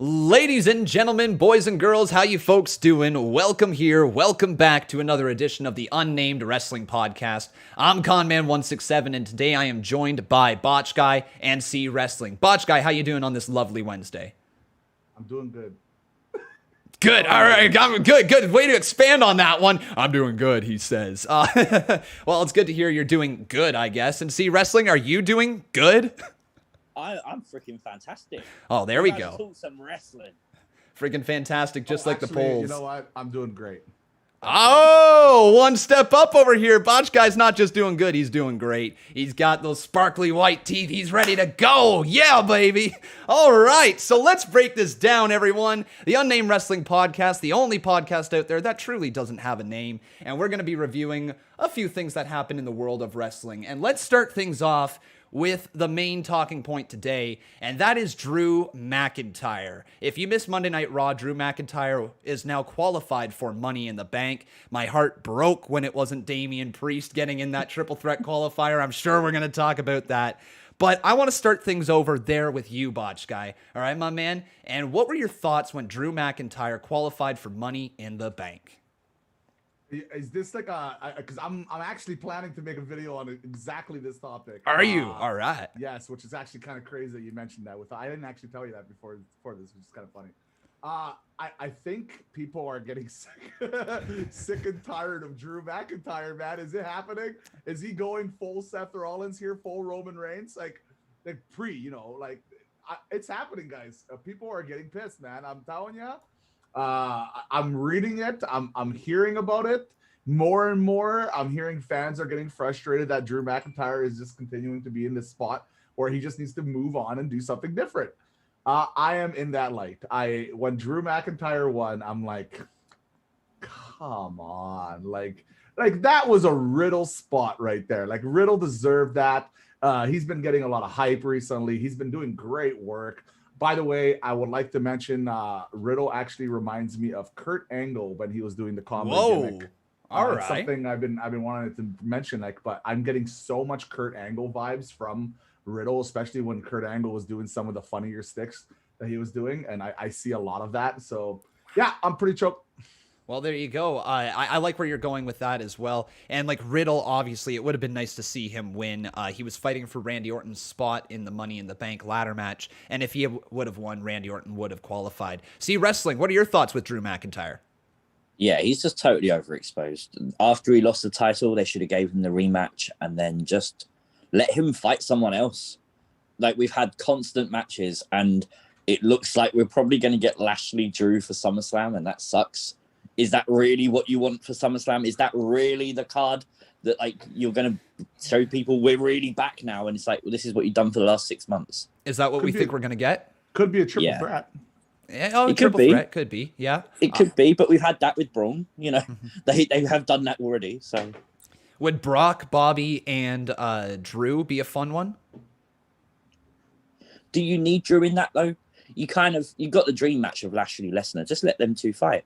Ladies and gentlemen, boys and girls, how you folks doing? Welcome here, welcome back to another edition of the UnNamed Wrestling Podcast. I'm Conman 167, and today I am joined by Botch Guy and CWrestling. Botch Guy, how you doing on this lovely Wednesday? I'm doing good. Good, all right, I'm good. Way to expand on that one. I'm doing good, he says. Well, it's good to hear you're doing good, I guess. And CWrestling, are you doing good? I'm freaking fantastic. Oh, there we go. Talk some wrestling. Freaking fantastic, just like actually, the polls. You know what? I'm doing great. Oh, one step up over here. Botch Guy's not just doing good, he's doing great. He's got those sparkly white teeth. He's ready to go. Yeah, baby. All right, so let's break this down, everyone. The UnNamed Wrestling Podcast, the only podcast out there that truly doesn't have a name. And we're going to be reviewing a few things that happen in the world of wrestling. And let's start things off with the main talking point today, and that is Drew McIntyre. If you missed Monday Night Raw, Drew McIntyre is now qualified for Money in the Bank. My heart broke when it wasn't Damian Priest getting in that triple threat qualifier. I'm sure we're going to talk about that. But I want to start things over there with you, Botch Guy. All right, my man? And what were your thoughts when Drew McIntyre qualified for Money in the Bank? Is this like because I'm actually planning to make a video on exactly this topic. Are you? All right. Yes, which is actually kind of crazy that you mentioned that. I didn't actually tell you that before this, which is kind of funny. I think people are getting sick and tired of Drew McIntyre, man. Is it happening? Is he going full Seth Rollins here, full Roman Reigns? Like it's happening, guys. People are getting pissed, man. I'm telling you. I'm reading it. I'm hearing about it more and more. I'm hearing fans are getting frustrated that Drew McIntyre is just continuing to be in this spot where he just needs to move on and do something different. I am in that light. When Drew McIntyre won, I'm like, come on, like that was a Riddle spot right there. Like Riddle deserved that. He's been getting a lot of hype recently. He's been doing great work. By the way, I would like to mention Riddle actually reminds me of Kurt Angle when he was doing the comedy gimmick. All right. Something I've been wanting to mention, but I'm getting so much Kurt Angle vibes from Riddle, especially when Kurt Angle was doing some of the funnier sticks that he was doing, and I see a lot of that. So yeah, I'm pretty choked. Well, there you go. I like where you're going with that as well. And like Riddle, obviously, it would have been nice to see him win. He was fighting for Randy Orton's spot in the Money in the Bank ladder match. And if he would have won, Randy Orton would have qualified. CWrestling, what are your thoughts with Drew McIntyre? Yeah, he's just totally overexposed. After he lost the title, they should have gave him the rematch and then just let him fight someone else. Like, we've had constant matches, and it looks like we're probably going to get Lashley Drew for SummerSlam, and that sucks. Is that really what you want for SummerSlam? Is that really the card that you're going to show people we're really back now? And it's like, well, this is what you've done for the last 6 months. Is that what we think we're going to get? Could be a triple threat. Yeah, it triple threat could be. Yeah, it could be. But we've had that with Braun. You know, they have done that already. So would Brock, Bobby, and Drew be a fun one? Do you need Drew in that though? You got the dream match of Lashley Lesnar. Just let them two fight.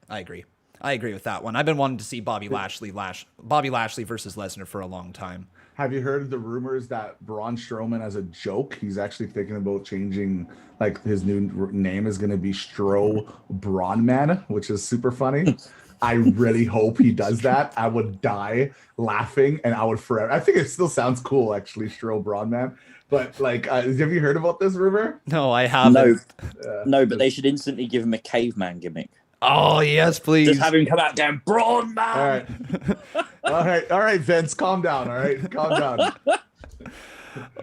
I agree with that one. I've been wanting to see Bobby Lashley versus Lesnar for a long time. Have you heard the rumors that Braun Strowman, as a joke, he's actually thinking about changing, his new name is going to be Stro Braunman, which is super funny. I really hope he does that. I would die laughing, and I would forever. I think it still sounds cool, actually, Stro Braunman. But have you heard about this rumor? No, I haven't. No, but they should instantly give him a caveman gimmick. Oh, yes, please. Just have him come out down, Braun, man. All right, Vince, calm down. All right, calm down.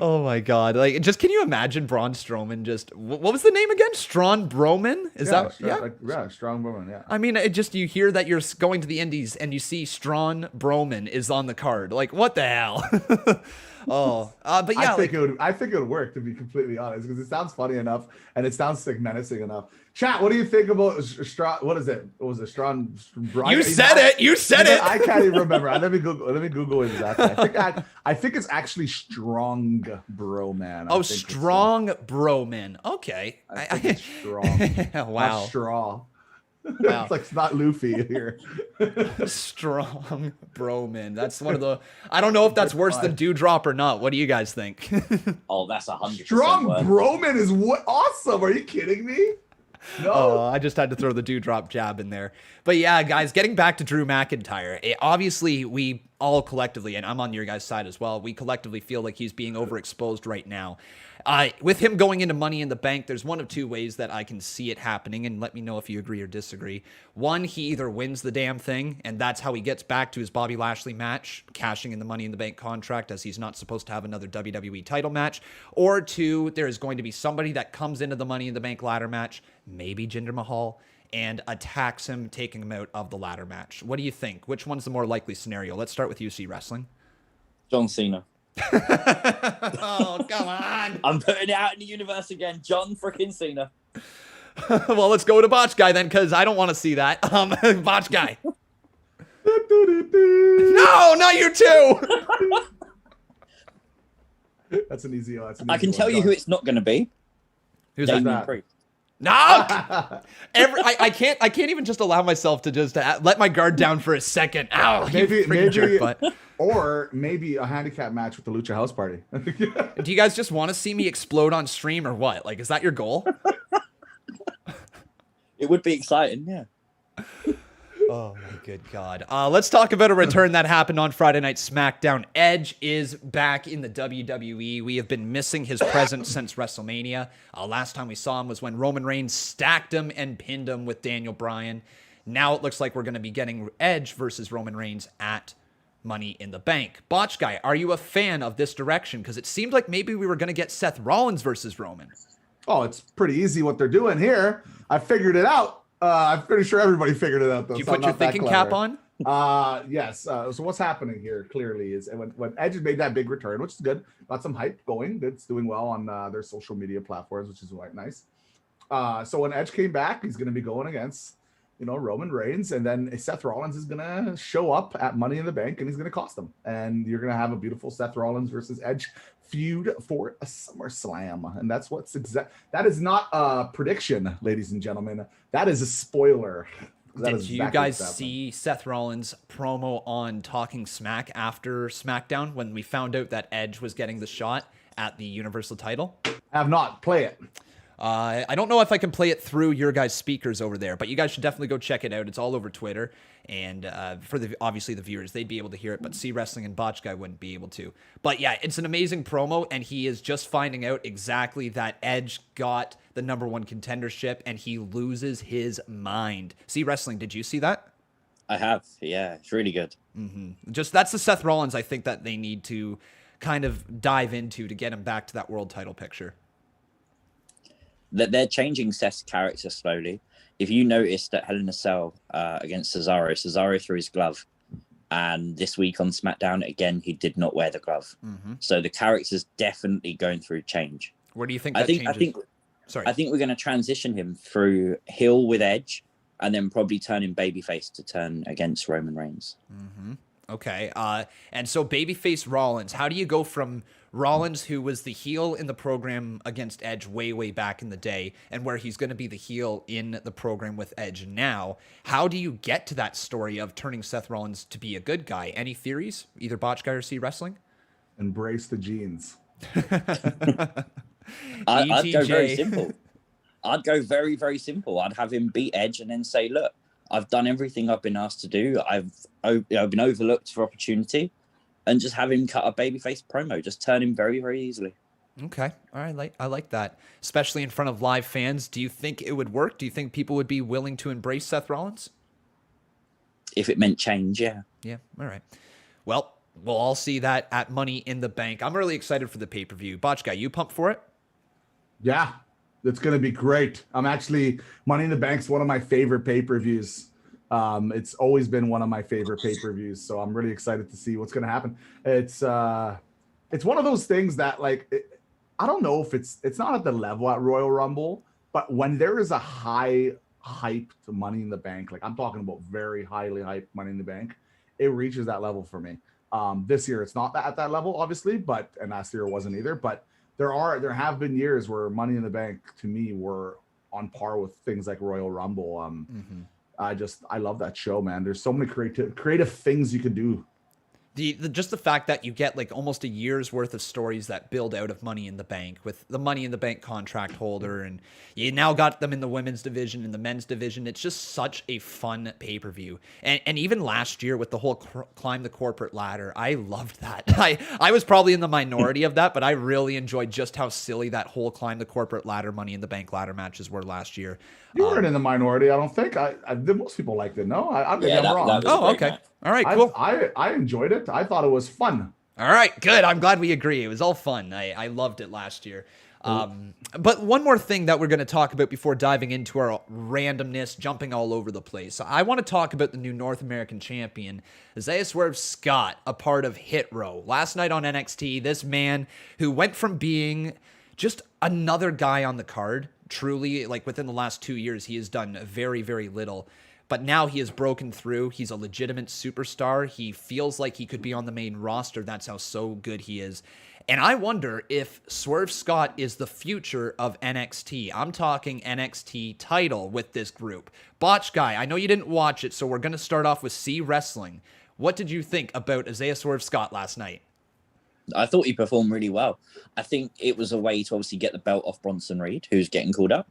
Oh my God! Can you imagine Braun Strowman? What was the name again? Strong Broman? Strong Broman. Yeah. I mean, you hear that you're going to the Indies and you see Strong Broman is on the card. Like, what the hell? But yeah, I think it would work, to be completely honest, because it sounds funny enough and it sounds menacing enough. Chat, what do you think about what is it? What was it? Strong? You said it. I can't even remember. Let me Google it exactly. I think it's actually Strong Broman. Oh, Strong Broman. Okay. I think it's strong. Wow. Not straw. Wow. It's not Luffy here. Strong Broman. That's one of the. I don't know if that's worse than Dewdrop or not. What do you guys think? Oh, that's 100%. Strong Broman is what awesome. Are you kidding me? No. Oh, I just had to throw the dewdrop jab in there. But yeah, guys, getting back to Drew McIntyre, obviously we all collectively, and I'm on your guys' side as well, we collectively feel like he's being overexposed right now. With him going into Money in the Bank, there's one of two ways that I can see it happening, and let me know if you agree or disagree. One, he either wins the damn thing, and that's how he gets back to his Bobby Lashley match, cashing in the Money in the Bank contract, as he's not supposed to have another WWE title match. Or two, there is going to be somebody that comes into the Money in the Bank ladder match, maybe Jinder Mahal, and attacks him, taking him out of the ladder match. What do you think? Which one's the more likely scenario? Let's start with CWrestling. John Cena. Oh, come on. I'm putting it out in the universe again. John freaking Cena. Well, let's go to Botch Guy then, because I don't want to see that. Botch Guy. No, not you too. That's an easy one. I can tell you who it's not going to be. Who's Damien that? Priest. No, I can't even just allow myself to just let my guard down for a second. Ow, maybe, jerk butt. Or maybe a handicap match with the Lucha House Party. Do you guys just want to see me explode on stream or what? Like, is that your goal? It would be exciting, yeah. Oh my good God. Let's talk about a return that happened on Friday Night SmackDown. Edge is back in the WWE. We have been missing his presence since WrestleMania. Last time we saw him was when Roman Reigns stacked him and pinned him with Daniel Bryan. Now it looks like we're going to be getting Edge versus Roman Reigns at Money in the Bank. Botch Guy, are you a fan of this direction? Because it seemed like maybe we were going to get Seth Rollins versus Roman. Oh, it's pretty easy what they're doing here. I figured it out. I'm pretty sure everybody figured it out, though. Did you so put your thinking cap on? Yes. So what's happening here clearly is when Edge made that big return, which is good, got some hype going. It's doing well on their social media platforms, which is quite nice. So when Edge came back, he's going to be going against, Roman Reigns, and then Seth Rollins is going to show up at Money in the Bank, and he's going to cost them. And you're going to have a beautiful Seth Rollins versus Edge feud for a SummerSlam. And that's that is not a prediction, ladies and gentlemen. That is a spoiler. Did you guys see Seth Rollins' promo on Talking Smack after SmackDown when we found out that Edge was getting the shot at the Universal title? I have not. Play it. I don't know if I can play it through your guys' speakers over there, but you guys should definitely go check it out. It's all over Twitter. And for obviously the viewers, they'd be able to hear it, but CWrestling and Botch Guy wouldn't be able to. But yeah, it's an amazing promo, and he is just finding out exactly that Edge got the #1 contendership, and he loses his mind. CWrestling, did you see that? I have, yeah. It's really good. Mm-hmm. That's the Seth Rollins I think that they need to kind of dive into to get him back to that world title picture. That they're changing Seth's character slowly. If you noticed that Hell in a Cell against Cesaro threw his glove, and this week on SmackDown again he did not wear the glove. Mm-hmm. So the character's definitely going through change. Where do you think that changes? I think we're going to transition him through heel with Edge, and then probably turn him babyface to turn against Roman Reigns. Mm-hmm. Okay. And so babyface Rollins, how do you go from Rollins, who was the heel in the program against Edge way, way back in the day, and where he's going to be the heel in the program with Edge now? How do you get to that story of turning Seth Rollins to be a good guy? Any theories? Either Botch Guy or CWrestling? Embrace the jeans. I'd go very simple. I'd go very, very simple. I'd have him beat Edge and then say, look, I've done everything I've been asked to do. I've been overlooked for opportunity, and just have him cut a babyface promo. Just turn him very, very easily. Okay. All right. I like that, especially in front of live fans. Do you think it would work? Do you think people would be willing to embrace Seth Rollins? If it meant change, yeah. Yeah. All right. Well, we'll all see that at Money in the Bank. I'm really excited for the pay-per-view. Botch Guy, you pumped for it? Yeah. It's going to be great. Money in the Bank's one of my favorite pay-per-views. It's always been one of my favorite pay-per-views, so I'm really excited to see what's going to happen. It's one of those things that, I don't know if it's not at the level at Royal Rumble, but when there is a high hyped Money in the Bank, I'm talking about very highly hyped Money in the Bank, it reaches that level for me. This year it's not at that level, obviously, and last year it wasn't either, but there have been years where Money in the Bank to me were on par with things like Royal Rumble. I love that show, man. There's so many creative things you could do. Just the fact that you get like almost a year's worth of stories that build out of Money in the Bank with the Money in the Bank contract holder, and you now got them in the women's division and the men's division. It's just such a fun pay-per-view. And even last year with the whole climb the corporate ladder, I loved that. I was probably in the minority of that, but I really enjoyed just how silly that whole climb the corporate ladder, Money in the Bank ladder matches were last year. You weren't in the minority, I don't think. Most people liked it. No, I'm wrong. Oh, okay. All right, cool. I enjoyed it. I thought it was fun. All right, good. I'm glad we agree. It was all fun. I loved it last year. But one more thing that we're going to talk about before diving into our randomness, jumping all over the place. I want to talk about the new North American champion, Isaiah Swerve Scott, a part of Hit Row. Last night on NXT, this man who went from being just another guy on the card, truly, like within the last 2 years, he has done very, very little. But now he has broken through. He's a legitimate superstar. He feels like he could be on the main roster. That's how so good he is. And I wonder if Swerve Scott is the future of NXT. I'm talking NXT title with this group. Botch Guy, I know you didn't watch it, so we're going to start off with CWrestling. What did you think about Isaiah Swerve Scott last night? I thought he performed really well. I think it was a way to obviously get the belt off Bronson Reed, who's getting called up.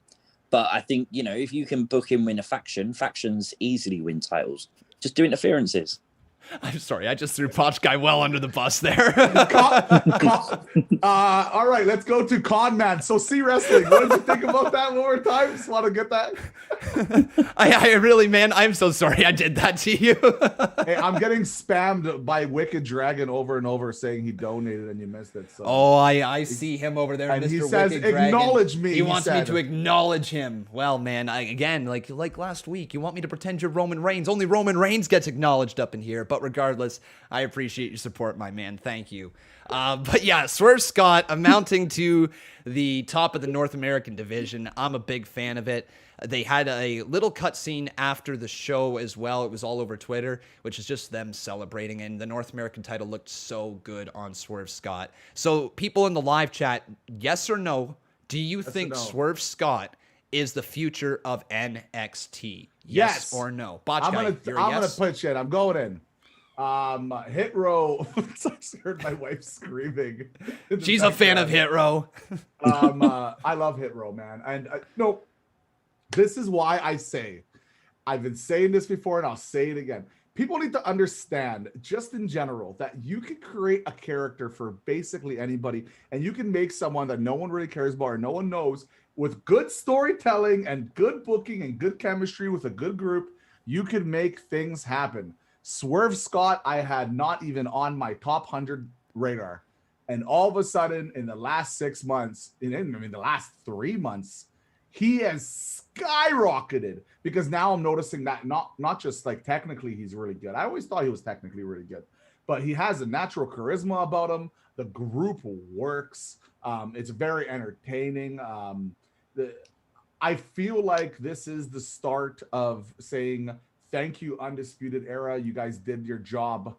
But I think, if you can book him win a faction, factions easily win titles. Just do interferences. I'm sorry, I just threw Botch Guy well under the bus there. All right, let's go to Conman. So CWrestling, what did you think about that one more time? Just want to get that. I really, man, I'm so sorry I did that to you. Hey, I'm getting spammed by Wicked Dragon over and over saying he donated and you missed it. So. Oh, I see him over there, and Mr. he says, Wicked Dragon. "Acknowledge me." He wants me to acknowledge him. Well, man, again, like last week, you want me to pretend you're Roman Reigns. Only Roman Reigns gets acknowledged up in here. But regardless, I appreciate your support, my man. Thank you. But yeah, Swerve Scott amounting to the top of the North American division. I'm a big fan of it. They had a little cutscene after the show as well. It was all over Twitter, which is just them celebrating. And the North American title looked so good on Swerve Scott. So people in the live chat, yes or no, do you think Swerve Scott is the future of NXT? Yes or no? Botch I'm Guy, gonna pitch it. I'm going in. Hit Row. I heard my wife screaming. She's a fan of Hit Row. I love Hit Row, man. And no, this is why I've been saying this before and I'll say it again. People need to understand, just in general, that you can create a character for basically anybody, and you can make someone that no one really cares about or no one knows with good storytelling and good booking and good chemistry with a good group. You can make things happen. Swerve Scott, I had not even on my top 100 radar. And all of a sudden, in the last 6 months, the last 3 months, he has skyrocketed, because now I'm noticing that not just like technically he's really good. I always thought he was technically really good, but he has a natural charisma about him. The group works. It's very entertaining. I feel like this is the start of saying, thank you, Undisputed Era. You guys did your job.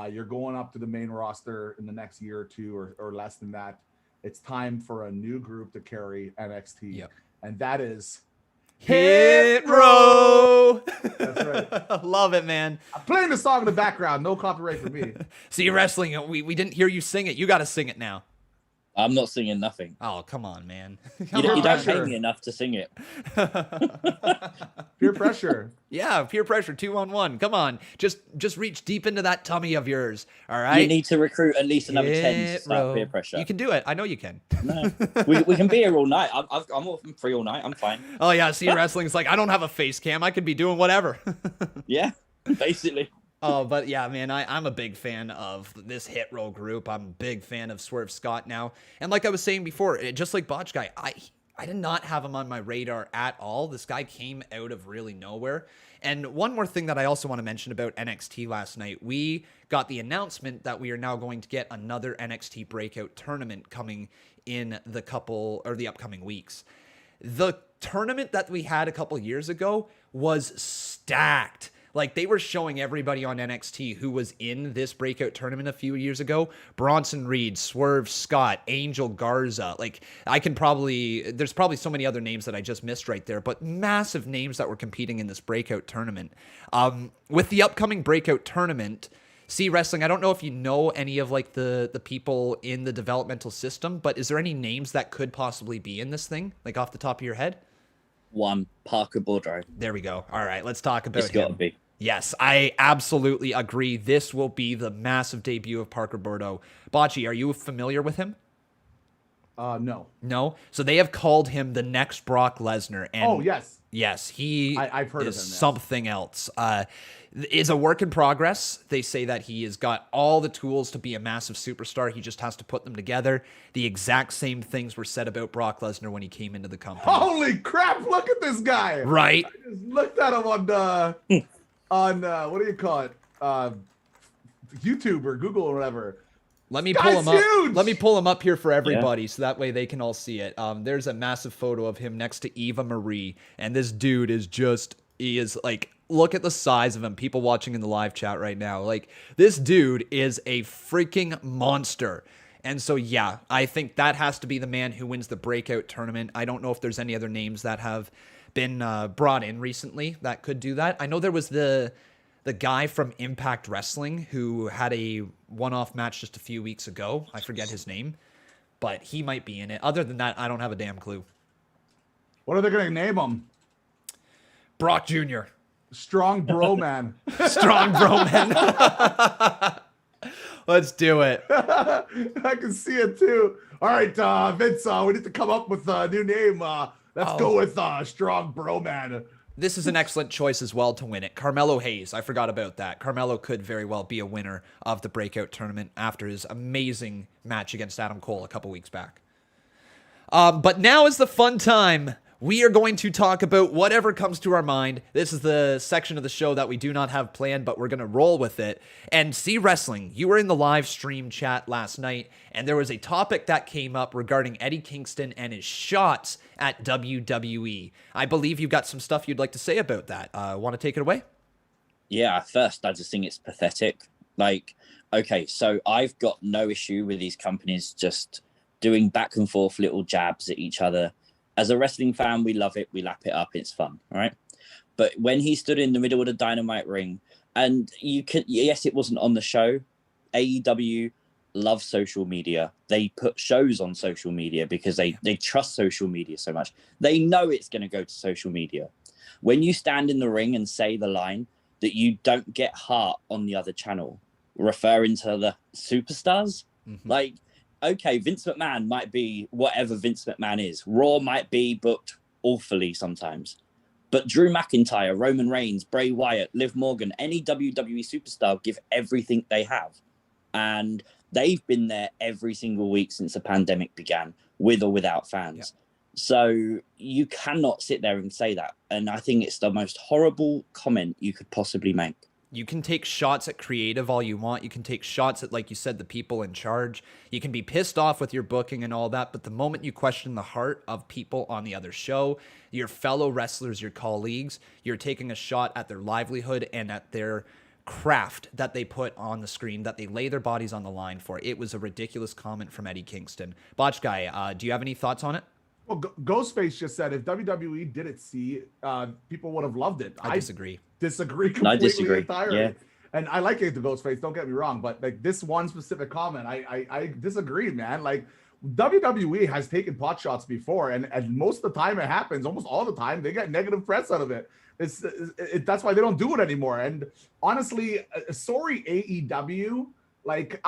You're going up to the main roster in the next year or two or less than that. It's time for a new group to carry NXT. Yep. And that is Hit Row. That's right. Love it, man. I'm playing the song in the background. No copyright for me. CWrestling, we didn't hear you sing it. You got to sing it now. I'm not singing nothing. Oh, come on, man. You don't pay me enough to sing it. Peer pressure. Yeah, peer pressure, 2-on-1. Come on. Just reach deep into that tummy of yours. All right. You need to recruit at least another 10 to start peer pressure. You can do it. I know you can. No, we can be here all night. I'm free all night. I'm fine. Oh, yeah. CWrestling's like, I don't have a face cam. I could be doing whatever. Yeah, basically. Oh, but yeah, man, I'm a big fan of this Hit Row group. I'm a big fan of Swerve Scott now. And like I was saying before, just like Botch Guy, I did not have him on my radar at all. This guy came out of really nowhere. And one more thing that I also want to mention about NXT last night, we got the announcement that we are now going to get another NXT Breakout tournament coming in the upcoming weeks. The tournament that we had a couple years ago was stacked. Like, they were showing everybody on NXT who was in this breakout tournament a few years ago. Bronson Reed, Swerve Scott, Angel Garza. Like, there's probably so many other names that I just missed right there, but massive names that were competing in this breakout tournament. With the upcoming breakout tournament, CWrestling, I don't know if you know any of like the people in the developmental system, but is there any names that could possibly be in this thing, like off the top of your head? One, Parker Boudreaux. There we go. All right, let's talk about It's got to him. be. Yes, I absolutely agree. This will be the massive debut of Parker Boudreaux. Botchy, are you familiar with him? No. No? So they have called him the next Brock Lesnar. And Yes. Yes, he I've heard is of him, yes. something else. Is a work in progress. They say that he has got all the tools to be a massive superstar. He just has to put them together. The exact same things were said about Brock Lesnar when he came into the company. Holy crap! Look at this guy. Right? I just looked at him on what do you call it? YouTube or Google or whatever. Let me This pull guy's him up. huge! Let me pull him up here for everybody, so that way they can all see it. There's a massive photo of him next to Eva Marie, and this dude is he is like, look at the size of him. People watching in the live chat right now, like, this dude is a freaking monster. And so, yeah, I think that has to be the man who wins the breakout tournament. I don't know if there's any other names that have been brought in recently that could do that. I know there was the guy from Impact Wrestling who had a one-off match just a few weeks ago. I forget his name, but he might be in it. Other than that, I don't have a damn clue. What are they going to name him? Brock Jr. Strong Bro Man. Strong Bro Man. Let's do it. I can see it too. All right, Vince, we need to come up with a new name. Let's go with Strong Bro Man. This is an excellent choice as well to win it. Carmelo Hayes. I forgot about that. Carmelo could very well be a winner of the breakout tournament after his amazing match against Adam Cole a couple weeks back. But now is the fun time. We are going to talk about whatever comes to our mind. This is the section of the show that we do not have planned, but we're going to roll with it. And CWrestling, you were in the live stream chat last night, and there was a topic that came up regarding Eddie Kingston and his shots at WWE. I believe you've got some stuff you'd like to say about that. Want to take it away? Yeah, first, I just think it's pathetic. Like, okay, so I've got no issue with these companies just doing back and forth little jabs at each other. As a wrestling fan, we love it. We lap it up. It's fun, all right? But when he stood in the middle of the Dynamite ring, and yes, it wasn't on the show. AEW love social media. They put shows on social media because they trust social media so much. They know it's going to go to social media. When you stand in the ring and say the line that you don't get heart on the other channel, referring to the superstars, like, okay, Vince McMahon might be whatever Vince McMahon is. Raw might be booked awfully sometimes. But Drew McIntyre, Roman Reigns, Bray Wyatt, Liv Morgan, any WWE superstar give everything they have. And they've been there every single week since the pandemic began, with or without fans. Yeah. So you cannot sit there and say that. And I think it's the most horrible comment you could possibly make. You can take shots at creative all you want. You can take shots at, like you said, the people in charge. You can be pissed off with your booking and all that. But the moment you question the heart of people on the other show, your fellow wrestlers, your colleagues, you're taking a shot at their livelihood and at their craft that they put on the screen, that they lay their bodies on the line for. It was a ridiculous comment from Eddie Kingston. Botch Guy, do you have any thoughts on it? Well, Ghostface just said if WWE didn't see, people would have loved it. I disagree. Disagree completely entirely. Yeah. And I like it to Ghostface, don't get me wrong, but like this one specific comment, I disagree, man. Like WWE has taken pot shots before, and most of the time it happens, almost all the time, they get negative press out of it. That's why they don't do it anymore. And honestly, sorry, AEW, like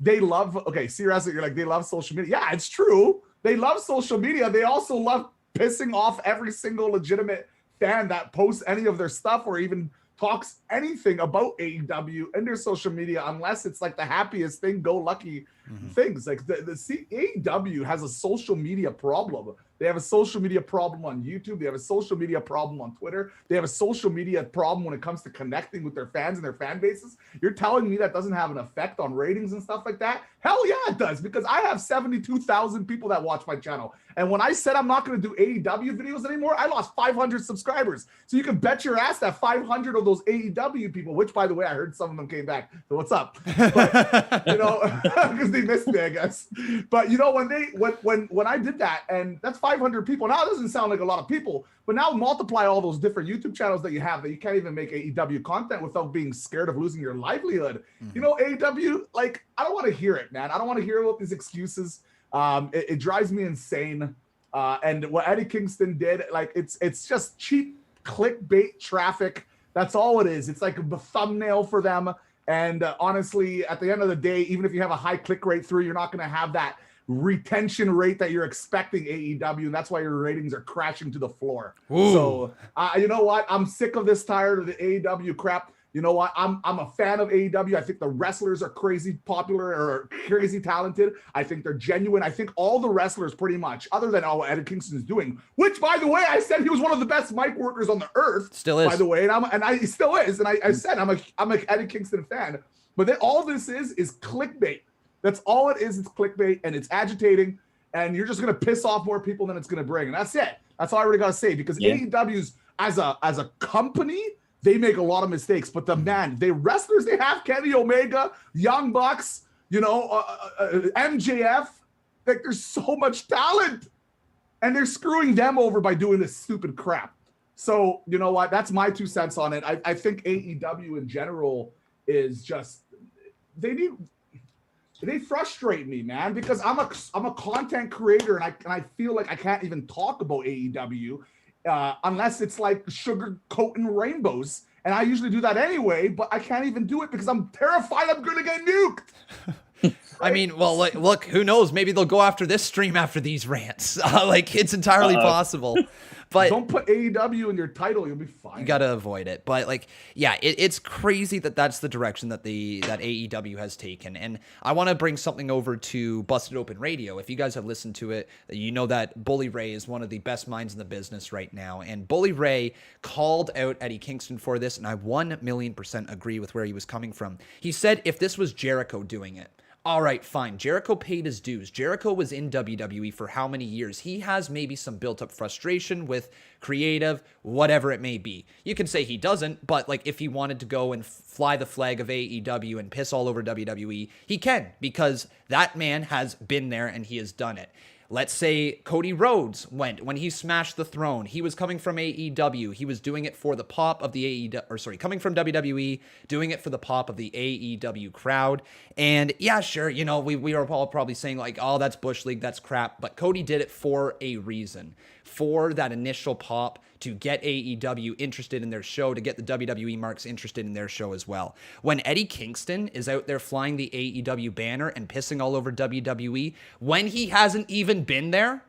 they love, okay, seriously, you're like, they love social media. Yeah, it's true. They love social media. They also love pissing off every single legitimate fan that posts any of their stuff or even talks anything about AEW in their social media, unless it's like the happiest thing, go lucky things. Like the AEW has a social media problem. They have a social media problem on YouTube. They have a social media problem on Twitter. They have a social media problem when it comes to connecting with their fans and their fan bases. You're telling me that doesn't have an effect on ratings and stuff like that? Hell yeah, it does, because I have 72,000 people that watch my channel. And when I said I'm not going to do AEW videos anymore, I lost 500 subscribers. So you can bet your ass that 500 of those AEW people, which by the way, I heard some of them came back. So what's up? But, you know, because they missed me, I guess. But you know, when I did that, and that's 500 people. Now it doesn't sound like a lot of people, but now multiply all those different YouTube channels that you have that you can't even make AEW content without being scared of losing your livelihood. You know, AEW, like, I don't want to hear it, man. I don't want to hear about these excuses. It drives me insane. And what Eddie Kingston did, like, it's just cheap clickbait traffic. That's all it is. It's like a thumbnail for them. And honestly, at the end of the day, even if you have a high click rate through, you're not going to have that retention rate that you're expecting AEW. And that's why your ratings are crashing to the floor. Ooh. So, you know what? I'm sick of this, tired of the AEW crap. You know what? I'm a fan of AEW. I think the wrestlers are crazy popular or crazy talented. I think they're genuine. I think all the wrestlers pretty much, other than all Eddie Kingston is doing, which, by the way, I said he was one of the best mic workers on the earth. Still is. By the way, he still is. And I said I'm a Eddie Kingston fan. But then all this is clickbait. That's all it is. It's clickbait, and it's agitating, and you're just gonna piss off more people than it's gonna bring. And that's it. That's all I really gotta say, because AEW's as a company, they make a lot of mistakes, but the wrestlers they have, Kenny Omega, Young Bucks, you know, MJF, like, there's so much talent, and they're screwing them over by doing this stupid crap. So, you know what? That's my 2 cents on it. I think AEW in general is just, they frustrate me, man, because I'm a content creator, and I feel like I can't even talk about AEW. Unless it's like sugar coating rainbows. And I usually do that anyway, but I can't even do it because I'm terrified I'm going to get nuked. I mean, well, look, who knows? Maybe they'll go after this stream after these rants. Like, it's entirely possible. But don't put AEW in your title; you'll be fine. You gotta avoid it. But like, yeah, it's crazy that that's the direction that that AEW has taken. And I want to bring something over to Busted Open Radio. If you guys have listened to it, you know that Bully Ray is one of the best minds in the business right now. And Bully Ray called out Eddie Kingston for this, and I 1,000,000% agree with where he was coming from. He said if this was Jericho doing it, all right, fine. Jericho paid his dues. Jericho was in WWE for how many years? He has maybe some built-up frustration with creative, whatever it may be. You can say he doesn't, but like, if he wanted to go and fly the flag of AEW and piss all over WWE, he can, because that man has been there and he has done it. Let's say Cody Rhodes when he smashed the throne. He was coming from AEW. He was doing it for the pop of the coming from WWE, doing it for the pop of the AEW crowd. And yeah, sure, you know, we are all probably saying like, oh, that's Bush League, that's crap. But Cody did it for a reason, for that initial pop, to get AEW interested in their show, to get the WWE marks interested in their show as well. When Eddie Kingston is out there flying the AEW banner and pissing all over WWE, when he hasn't even been there,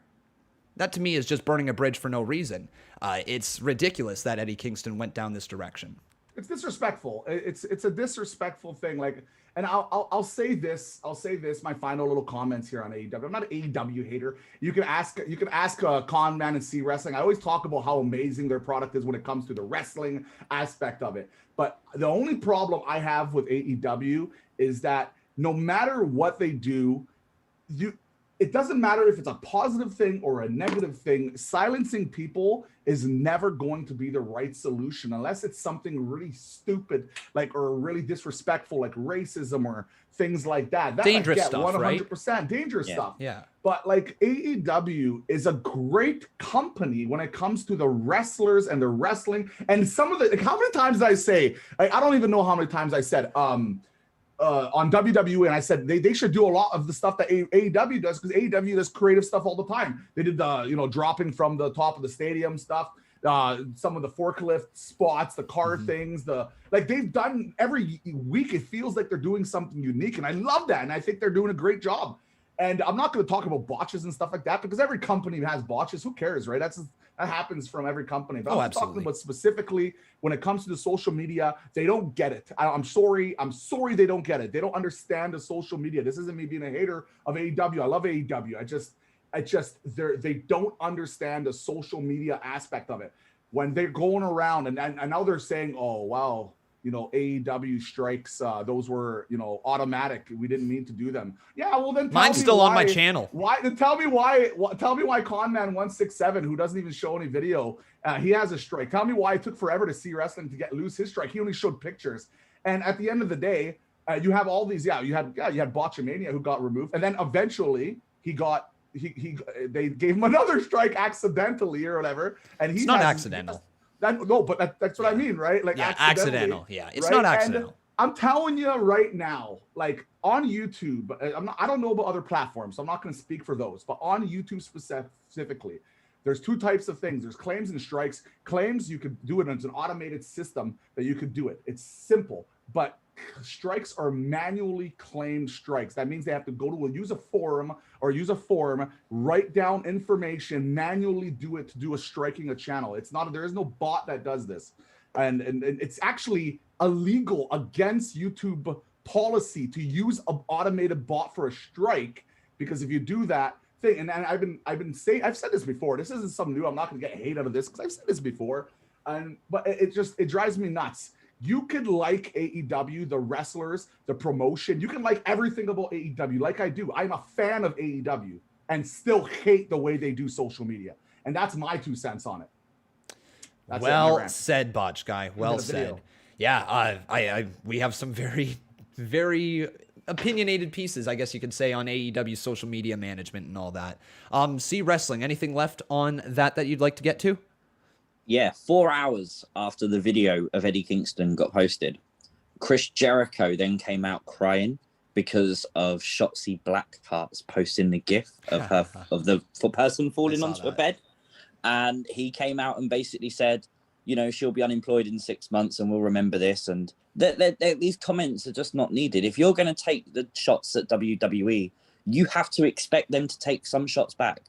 that to me is just burning a bridge for no reason. It's ridiculous that Eddie Kingston went down this direction. It's disrespectful. It's a disrespectful thing. Like, and I'll say this. My final little comments here on AEW. I'm not an AEW hater. You can ask Conman and CWrestling. I always talk about how amazing their product is when it comes to the wrestling aspect of it. But the only problem I have with AEW is that no matter what they do, it doesn't matter if it's a positive thing or a negative thing. Silencing people is never going to be the right solution unless it's something really stupid, like, or really disrespectful, like racism or things like that. Dangerous stuff, 100% right? Dangerous stuff. Yeah. But like, AEW is a great company when it comes to the wrestlers and the wrestling. And some of the, like, how many times did I say, like, I don't even know how many times I said, on WWE, and I said they should do a lot of the stuff that AEW does, because AEW does creative stuff all the time. They did the, you know, dropping from the top of the stadium stuff, some of the forklift spots, the car things, like, they've done every week. It feels like they're doing something unique, and I love that, and I think they're doing a great job. And I'm not going to talk about botches and stuff like that, because every company has botches. Who cares, right? That happens from every company. But I'm talking about specifically when it comes to the social media, they don't get it. I'm sorry they don't get it. They don't understand the social media. This isn't me being a hater of AEW. I love AEW. They don't understand the social media aspect of it. When they're going around and now they're saying, oh, wow, you know, AEW strikes, those were, you know, automatic. We didn't mean to do them. Yeah, well then mine's still on my channel. Tell me why Conman 167, who doesn't even show any video, he has a strike. Tell me why it took forever to see wrestling to lose his strike. He only showed pictures. And at the end of the day, You have all these, you had Botchamania who got removed, and then eventually they gave him another strike accidentally or whatever, and it's not accidental. That's what I mean, right? Like accidental. Yeah, it's right? not accidental. And I'm telling you right now, like on YouTube, I don't know about other platforms, so I'm not going to speak for those, but on YouTube specifically, there's two types of things. There's claims and strikes. Claims, you could do it. It's an automated system that you could do it. It's simple, but strikes are manually claimed strikes. That means they have to go to use a form, write down information, manually do it to do a striking a channel. There is no bot that does this. And it's actually illegal against YouTube policy to use an automated bot for a strike, because if you do that thing, and I've said this before, this isn't something new. I'm not going to get hate out of this because I've said this before, but it drives me nuts. You could like AEW, the wrestlers, the promotion. You can like everything about AEW, like I do. I'm a fan of AEW and still hate the way they do social media, and that's my 2 cents on it. That's well said, Botch Guy. Well said. Yeah, we have some very, very opinionated pieces, I guess you could say, on AEW social media management and all that. CWrestling, anything left on that you'd like to get to? Yeah, 4 hours after the video of Eddie Kingston got posted, Chris Jericho then came out crying because of Shotzi Blackheart's posting the GIF of the person falling onto a bed. And he came out and basically said, she'll be unemployed in 6 months and we'll remember this. And these comments are just not needed. If you're going to take the shots at WWE, you have to expect them to take some shots back.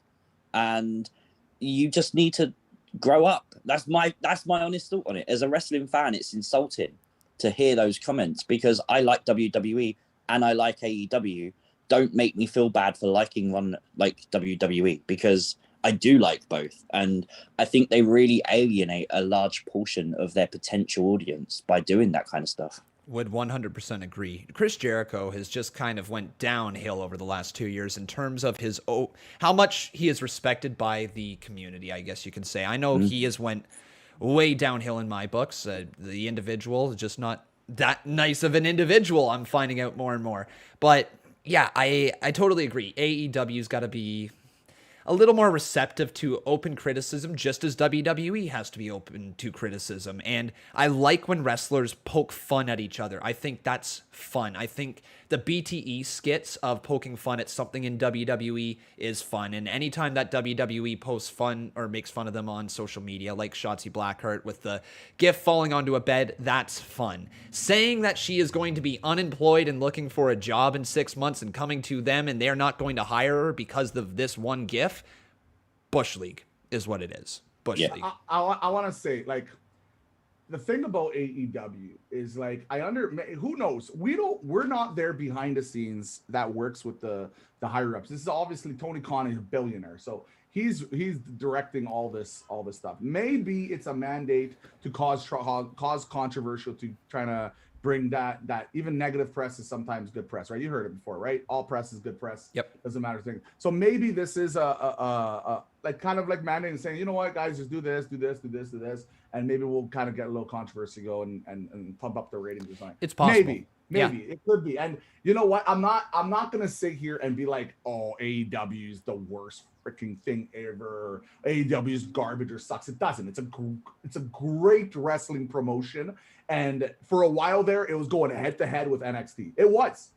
And you just need to grow up. That's my honest thought on it. As a wrestling fan, it's insulting to hear those comments, because I like WWE and I like AEW. Don't make me feel bad for liking one like WWE, because I do like both. And I think they really alienate a large portion of their potential audience by doing that kind of stuff. Would 100% agree. Chris Jericho has just kind of went downhill over the last 2 years in terms of how much he is respected by the community, I guess you can say. I know he has went way downhill in my books. The individual is just not that nice of an individual, I'm finding out more and more. But yeah, I totally agree. AEW's got to be a little more receptive to open criticism, just as WWE has to be open to criticism. And I like when wrestlers poke fun at each other. I think that's fun. I think the BTE skits of poking fun at something in WWE is fun. And anytime that WWE posts fun or makes fun of them on social media, like Shotzi Blackheart with the GIF falling onto a bed, that's fun. Saying that she is going to be unemployed and looking for a job in 6 months and coming to them and they're not going to hire her because of this one GIF, Bush League is what it is. Bush League. I want to say, like, the thing about AEW is, like, who knows? We're not there behind the scenes that works with the higher ups. This is obviously Tony Khan is a billionaire, so he's directing all this stuff. Maybe it's a mandate to cause controversial, to trying to bring that even negative press is sometimes good press, right? You heard it before, right? All press is good press. Yep. Doesn't matter thing. So maybe this is a like kind of like mandating, saying, you know what, guys, just do this, and maybe we'll kind of get a little controversy go and pump up the ratings or something. It's possible. Maybe it could be. And you know what? I'm not gonna sit here and be like, oh, AEW is the worst freaking thing ever. AEW is garbage or sucks. It doesn't. It's a great wrestling promotion. And for a while there, it was going head to head with NXT. It was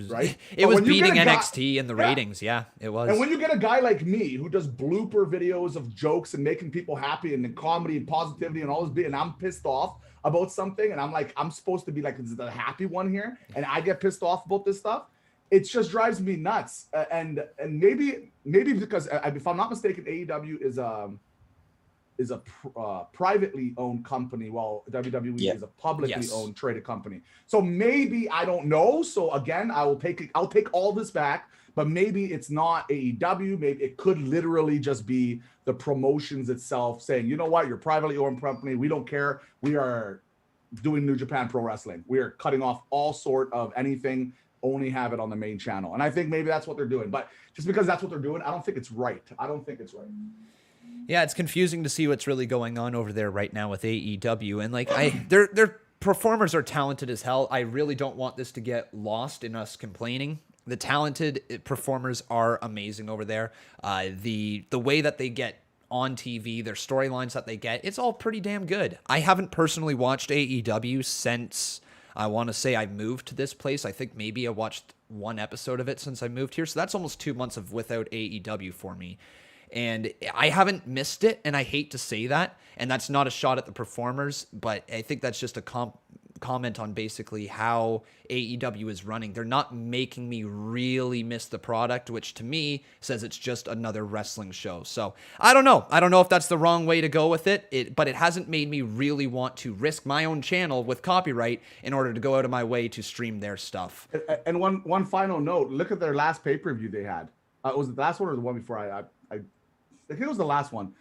right. It was beating NXT in the ratings. Yeah, it was. And when you get a guy like me who does blooper videos of jokes and making people happy and comedy and positivity and all this, and I'm pissed off about something, and I'm like, I'm supposed to be like the happy one here, and I get pissed off about this stuff, it just drives me nuts. And maybe because if I'm not mistaken, AEW is a privately owned company, while WWE is a publicly owned traded company. So maybe, I don't know. So again, I'll take all this back, but maybe it's not AEW. Maybe it could literally just be the promotions itself saying, you know what, you're a privately owned company. We don't care. We are doing New Japan Pro Wrestling. We are cutting off all sort of anything, only have it on the main channel. And I think maybe that's what they're doing. But just because that's what they're doing, I don't think it's right. Yeah, it's confusing to see what's really going on over there right now with AEW, and like they're performers are talented as hell. I really don't want this to get lost in us complaining. The talented performers are amazing over there. The way that they get on TV, their storylines that they get, it's all pretty damn good. I haven't personally watched AEW since I want to say I moved to this place. I think maybe I watched one episode of it since I moved here. So that's almost 2 months of without AEW for me. And I haven't missed it, and I hate to say that. And that's not a shot at the performers, but I think that's just a comment on basically how AEW is running. They're not making me really miss the product, which to me says it's just another wrestling show. So I don't know. I don't know if that's the wrong way to go with it, but it hasn't made me really want to risk my own channel with copyright in order to go out of my way to stream their stuff. And one final note, look at their last pay-per-view they had. Was it the last one or the one before? I think it was the last one.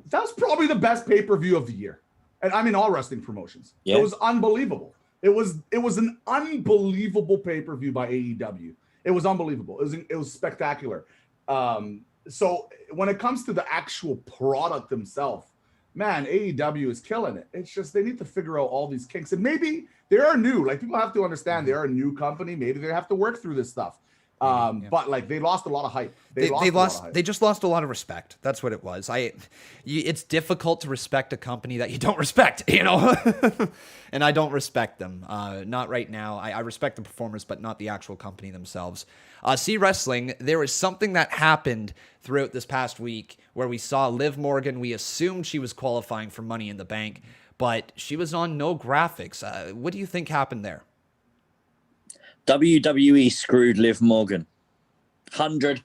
That was probably the best pay-per-view of the year. And I mean all wrestling promotions. Yeah. It was unbelievable. It was an unbelievable pay-per-view by AEW. It was unbelievable. It was spectacular. So when it comes to the actual product themselves, man, AEW is killing it. It's just they need to figure out all these kinks. And maybe they are new. Like, people have to understand they are a new company. Maybe they have to work through this stuff. But like, they lost a lot of hype. They just lost a lot of respect. That's what it was. It's difficult to respect a company that you don't respect, you know. And I don't respect them. Not right now. I respect the performers, but not the actual company themselves. CWrestling, there was something that happened throughout this past week where we saw Liv Morgan. We assumed she was qualifying for Money in the Bank, but she was on no graphics. What do you think happened there? WWE screwed Liv Morgan. 100%.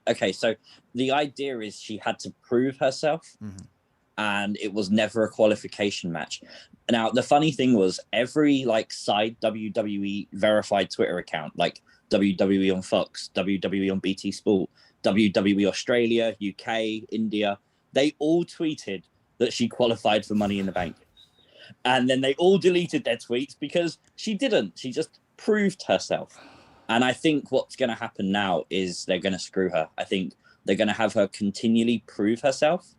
Okay, so the idea is she had to prove herself, and it was never a qualification match. Now, the funny thing was, every side WWE verified Twitter account, like WWE on Fox, WWE on BT Sport, WWE Australia, UK, India, they all tweeted that she qualified for Money in the Bank. And then they all deleted their tweets because she didn't. She just proved herself. And I think what's going to happen now is they're going to screw her. I think they're going to have her continually prove herself,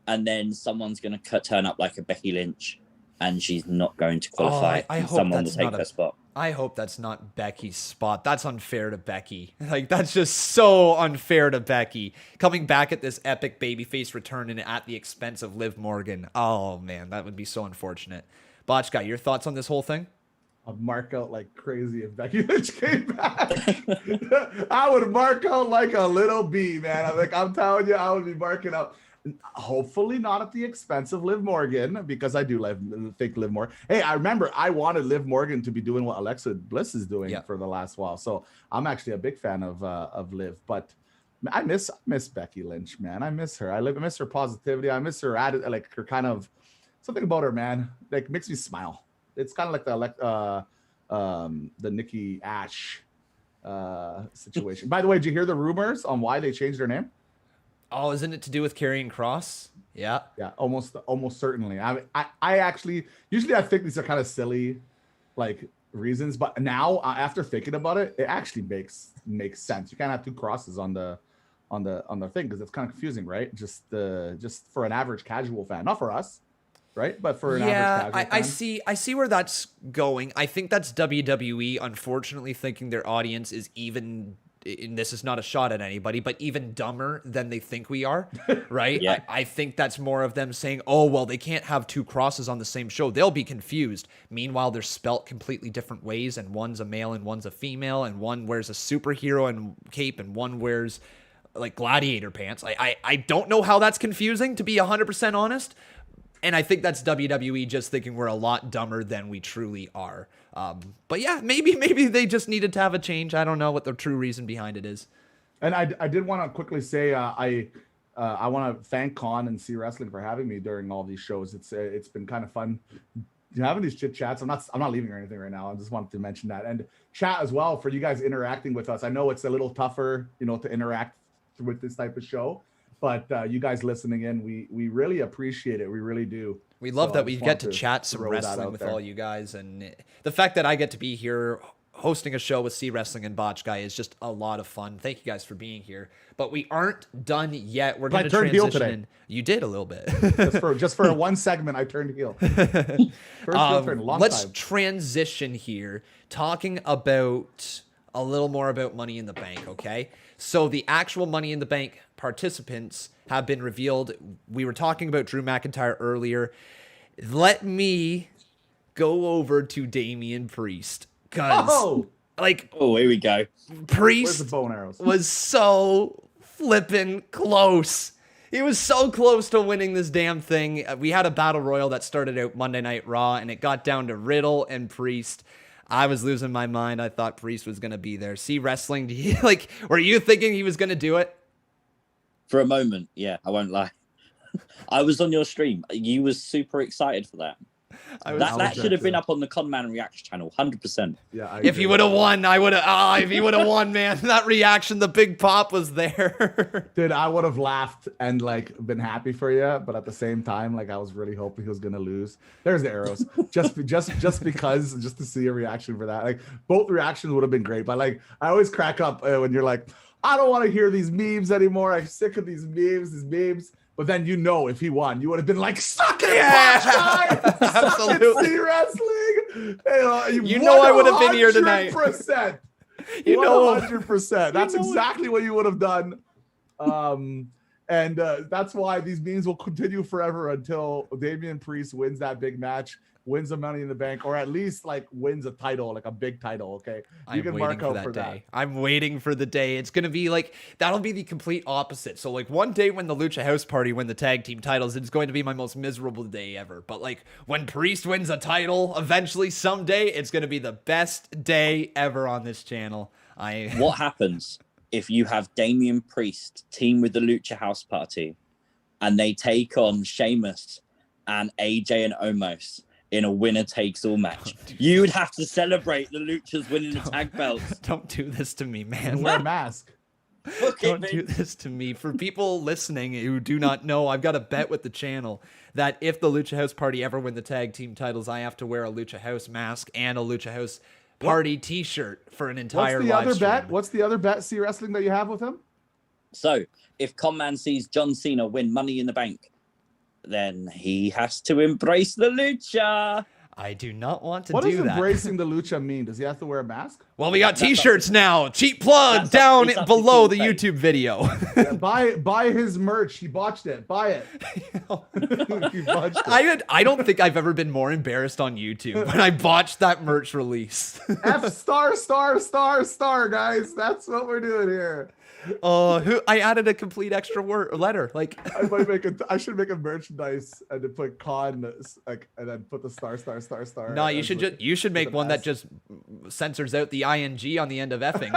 and then someone's going to turn up like a Becky Lynch, and she's not going to qualify. I hope someone will take her spot. I hope that's not Becky's spot. That's unfair to Becky. That's just so unfair to Becky. Coming back at this epic babyface return and at the expense of Liv Morgan. Oh, man, that would be so unfortunate. Botch Guy, your thoughts on this whole thing? I'd mark out like crazy if Becky Lynch came back. I would mark out like a little bee, man. I'm telling you, I would be marking out. Hopefully not at the expense of Liv Morgan, because I do think Liv Morgan. Hey, I remember I wanted Liv Morgan to be doing what Alexa Bliss is doing for the last while. So I'm actually a big fan of Liv, but I miss Becky Lynch, man. I miss her. I miss her positivity. I miss her attitude, like her kind of something about her, man. Like, makes me smile. It's kind of like the Nikki Ash situation. By the way, did you hear the rumors on why they changed their name? Oh, isn't it to do with Karrion Kross? Yeah, almost certainly. I actually usually I think these are kind of silly, like, reasons, but now after thinking about it, it actually makes sense. You can't have two crosses on the thing because it's kind of confusing, right? Just for an average casual fan, not for us. Right, but for an average casual fan. I see where that's going. I think that's WWE, unfortunately, thinking their audience is even. And this is not a shot at anybody, but even dumber than they think we are, right? Yeah. I think that's more of them saying, "Oh, well, they can't have two crosses on the same show; they'll be confused." Meanwhile, they're spelt completely different ways, and one's a male and one's a female, and one wears a superhero and cape, and one wears like gladiator pants. I don't know how that's confusing, to be 100% honest. And I think that's WWE just thinking we're a lot dumber than we truly are. But yeah, maybe they just needed to have a change. I don't know what the true reason behind it is. And I did want to quickly say I want to thank Con and CWrestling for having me during all these shows. It's been kind of fun having these chit chats. I'm not leaving or anything right now. I just wanted to mention that, and chat as well for you guys interacting with us. I know it's a little tougher, to interact with this type of show. But you guys listening in, we really appreciate it. We really do. We love that we get to chat some wrestling with all you guys. And the fact that I get to be here hosting a show with CWrestling and Botch Guy is just a lot of fun. Thank you guys for being here. But we aren't done yet. We're going to transition in. You did a little bit. just for one segment, I turned heel. First heel turn, let's time. transition here, talking about a little more about Money in the Bank, okay? So the actual Money in the Bank participants have been revealed. We were talking about Drew McIntyre earlier. Let me go over to Damian Priest. Oh, here we go. Priest where's the bow and arrows? was so flippin' close. He was so close to winning this damn thing. We had a battle royal that started out Monday Night Raw, and it got down to Riddle and Priest. I was losing my mind. I thought Priest was going to be there. CWrestling, were you thinking he was going to do it? For a moment, yeah, I won't lie. I was on your stream. You was super excited for that. That should have been up on the Conman Reaction channel, 100%. Yeah. If he would have won, I would have. If he would have won, man, that reaction, the big pop was there. Dude, I would have laughed and been happy for you, but at the same time, I was really hoping he was gonna lose. There's the arrows, just because, just to see a reaction for that. Both reactions would have been great, but I always crack up when you're like, I don't want to hear these memes anymore. I'm sick of these memes. But then if he won, you would have been like, suck it, Botch Guy! Absolutely. See wrestling. I would have been here tonight. 100%. 100%. That's exactly what you would have done. And that's why these memes will continue forever until Damian Priest wins that big match, wins the Money in the Bank, or at least wins a title, a big title. Okay, you can mark out for that. I'm waiting for the day. It's gonna be that'll be the complete opposite. So one day when the Lucha House Party win the tag team titles, it's going to be my most miserable day ever. But when Priest wins a title, eventually someday, it's gonna be the best day ever on this channel. What happens if you have Damian Priest team with the Lucha House Party, and they take on Sheamus and AJ and Omos in a winner-takes-all match? You would have to celebrate the Luchas winning the tag belts. Don't do this to me, man. Wear a mask. Don't do this to me. For people listening who do not know, I've got a bet with the channel that if the Lucha House Party ever win the tag team titles, I have to wear a Lucha House mask and a Lucha House Party t-shirt for an entire live stream. What's the other bet, CWrestling, that you have with him? So, if Conman sees John Cena win Money in the Bank, then he has to embrace the Lucha. I do not want to do that. What does embracing the Lucha mean? Does he have to wear a mask? Well, we got t-shirts now. Cheap plug down below the YouTube video. Yeah, buy his merch. He botched it. Buy it. He botched it. I don't think I've ever been more embarrassed on YouTube when I botched that merch release. F star, star, star, star, guys. That's what we're doing here. I added a complete extra letter. I should make a merchandise and then put con and then put the star, star, star, star. No, you should make one that just censors out the ing on the end of effing.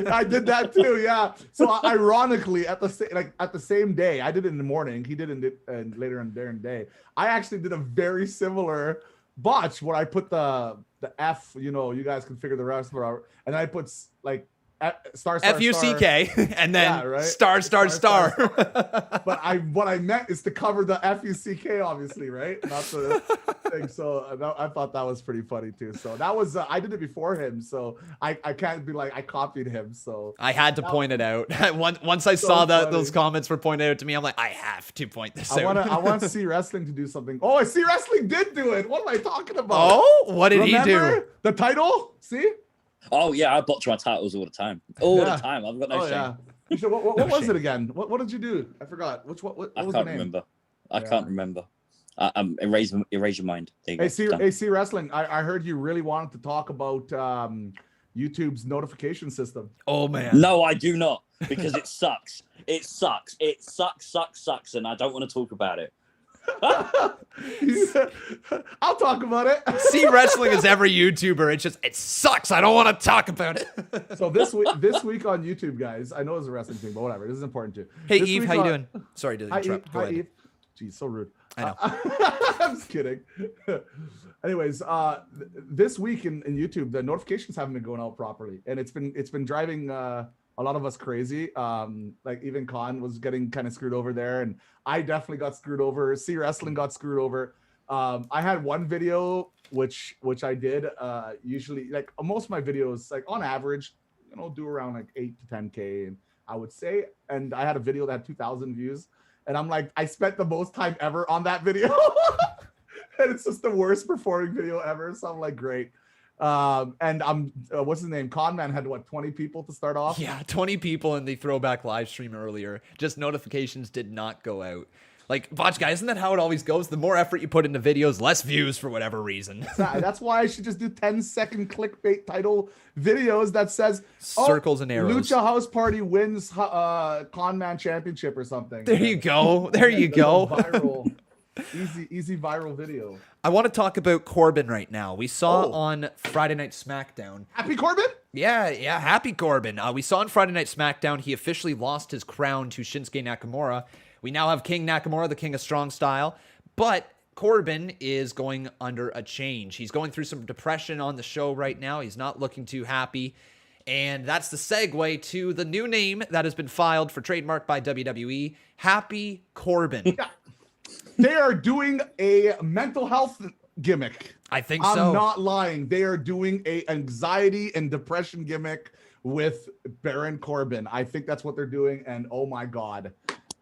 I did that too, yeah. So ironically, at the same day, I did it in the morning. He did it later in the day. I actually did a very similar botch where I put the F. You guys can figure the rest of it out, and I put star, F-U-C-K and then star. But what I meant is to cover the F-U-C-K, obviously, right? Not the thing. So I thought that was pretty funny too. So that was I did it before him, so I can't be I copied him. So I had to point it out. Once I saw that those comments were pointed out to me, I'm like, I have to point this out. I want to see wrestling to do something. Oh, I see wrestling did do it. What am I talking about? Oh, what did he do? The title? See? Oh yeah, I botch my titles all the time. The time. I've got no shame. Yeah. What was it again? What did you do? I forgot. What was the name? Remember. I can't remember. Erase your mind. Hey, C Wrestling. I heard you really wanted to talk about YouTube's notification system. Oh man. No, I do not, because it sucks. It sucks, and I don't want to talk about it. I'll talk about it. CWrestling is every YouTuber. It sucks. I don't want to talk about it. So this week on YouTube, guys, I know it's a wrestling thing, but whatever. This is important too. Hey Eve, how you doing? Sorry to interrupt. Hi Eve. Jeez, so rude. I know. I'm just kidding. Anyways, this week in YouTube, the notifications haven't been going out properly, and it's been driving a lot of us crazy. Even Con was getting kind of screwed over there, and I definitely got screwed over. CWrestling got screwed over. I had one video which I did usually, like most of my videos, like on average, do around like 8 to 10K, and I would say, and I had a video that had 2,000 views, and I'm like, I spent the most time ever on that video. And it's just the worst performing video ever. So I'm like, great. And I'm what's his name? Conman had 20 people to start off. Yeah, 20 people in the throwback live stream earlier. Just notifications did not go out. Like, Botch Guy, isn't that how it always goes? The more effort you put into videos, less views for whatever reason. That's why I should just do 10-second clickbait title videos that says circles and arrows. Lucha House Party wins Conman Championship or something. There you go. There you go. Viral. Easy viral video. I want to talk about Corbin right now. We saw on Friday Night SmackDown. Happy Corbin? Yeah, happy Corbin. We saw on Friday Night SmackDown he officially lost his crown to Shinsuke Nakamura. We now have King Nakamura, the King of Strong Style, but Corbin is going under a change. He's going through some depression on the show right now. He's not looking too happy. And that's the segue to the new name that has been filed for trademark by WWE, Happy Corbin. Yeah. They are doing a mental health gimmick. I think so. I'm not lying. They are doing a anxiety and depression gimmick with Baron Corbin. I think that's what they're doing. And oh my God.